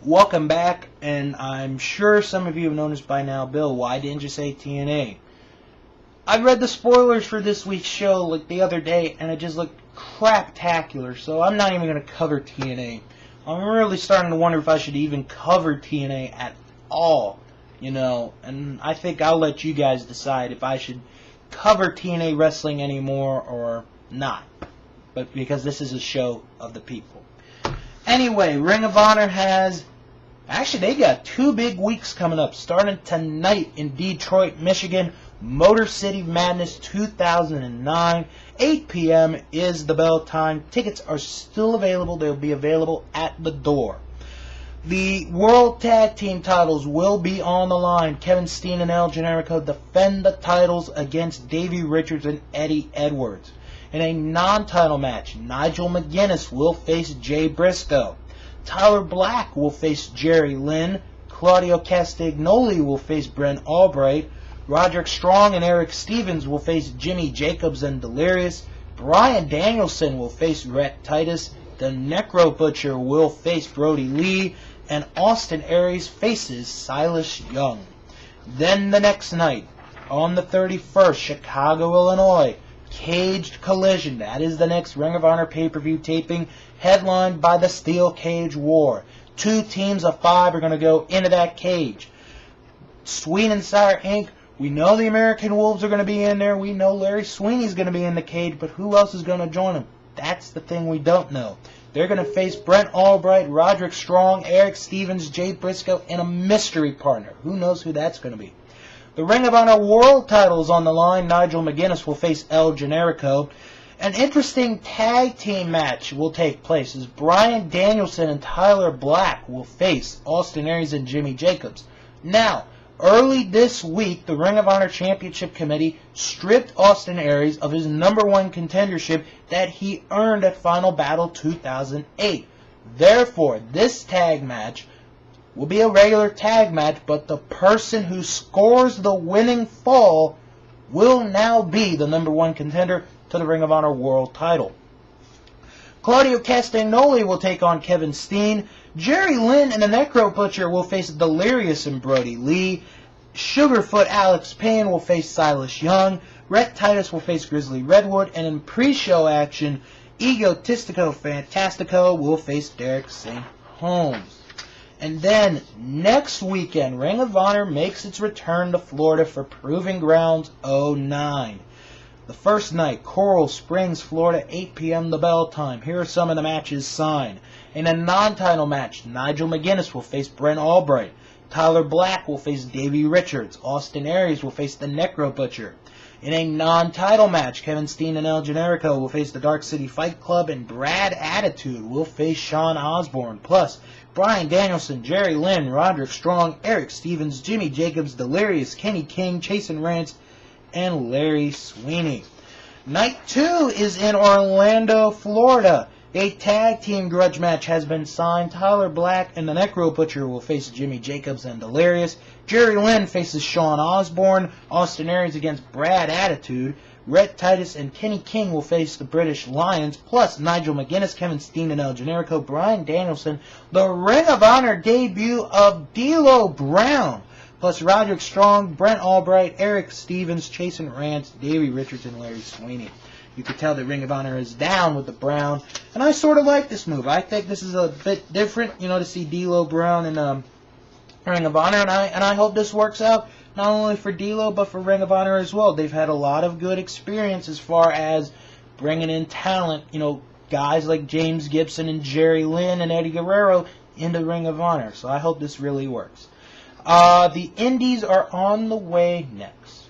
Welcome back, and I'm sure some of you have noticed by now, Bill, why didn't you say TNA? I read the spoilers for this week's show like the other day, and it just looked craptacular, so I'm not even going to cover TNA. I'm really starting to wonder if I should even cover TNA at all, and I think I'll let you guys decide if I should cover TNA wrestling anymore or not, but because this is a show of the people. Anyway, Ring of Honor they got 2 big weeks coming up, starting tonight in Detroit, Michigan. Motor City Madness 2009, 8 p.m. is the bell time. Tickets are still available. They'll be available at the door. The World Tag Team titles will be on the line. Kevin Steen and El Generico defend the titles against Davey Richards and Eddie Edwards. In a non-title match, Nigel McGuinness will face Jay Briscoe. Tyler Black will face Jerry Lynn. Claudio Castagnoli will face Brent Albright. Roderick Strong and Eric Stevens will face Jimmy Jacobs and Delirious. Bryan Danielson will face Rhett Titus. The Necro Butcher will face Brody Lee. And Austin Aries faces Silas Young. Then the next night, on the 31st, Chicago, Illinois, Caged Collision. That is the next Ring of Honor pay-per-view taping, headlined by the Steel Cage War. 2 teams of 5 are going to go into that cage. Sweet and Sire Inc., we know the American Wolves are going to be in there. We know Larry Sweeney's going to be in the cage, but who else is going to join them? That's the thing we don't know. They're going to face Brent Albright, Roderick Strong, Eric Stevens, Jay Briscoe, and a mystery partner. Who knows who that's going to be? The Ring of Honor World titles on the line. Nigel McGuinness will face El Generico. An interesting tag team match will take place as Bryan Danielson and Tyler Black will face Austin Aries and Jimmy Jacobs. Now, early this week, the Ring of Honor Championship Committee stripped Austin Aries of his #1 contendership that he earned at Final Battle 2008. Therefore, this tag match will be a regular tag match, but the person who scores the winning fall will now be the #1 contender to the Ring of Honor World title. Claudio Castagnoli will take on Kevin Steen. Jerry Lynn and the Necro Butcher will face Delirious and Brody Lee. Sugarfoot Alex Payne will face Silas Young. Rhett Titus will face Grizzly Redwood. And in pre-show action, Egotistico Fantastico will face Derek St. Holmes. And then, next weekend, Ring of Honor makes its return to Florida for Proving Grounds 09. The first night, Coral Springs, Florida, 8 p.m. the bell time. Here are some of the matches signed. In a non-title match, Nigel McGuinness will face Brent Albright. Tyler Black will face Davey Richards. Austin Aries will face the Necro Butcher. In a non-title match, Kevin Steen and El Generico will face the Dark City Fight Club, and Brad Attitude will face Sean Osborne. Plus, Bryan Danielson, Jerry Lynn, Roderick Strong, Eric Stevens, Jimmy Jacobs, Delirious, Kenny King, Chasen Rance, and Larry Sweeney. Night 2 is in Orlando, Florida. A tag team grudge match has been signed. Tyler Black and the Necro Butcher will face Jimmy Jacobs and Delirious. Jerry Lynn faces Sean Osborne. Austin Aries against Brad Attitude. Rhett Titus and Kenny King will face the British Lions. Plus Nigel McGuinness, Kevin Steen and El Generico, Bryan Danielson. The Ring of Honor debut of D'Lo Brown. Plus Roderick Strong, Brent Albright, Eric Stevens, Chasen Rance, Davey Richards, and Larry Sweeney. You can tell that Ring of Honor is down with the Brown. And I sort of like this move. I think this is a bit different, to see D'Lo Brown in Ring of Honor. And I hope this works out not only for D'Lo, but for Ring of Honor as well. They've had a lot of good experience as far as bringing in talent, guys like James Gibson and Jerry Lynn and Eddie Guerrero into Ring of Honor. So I hope this really works. The Indies are on the way next.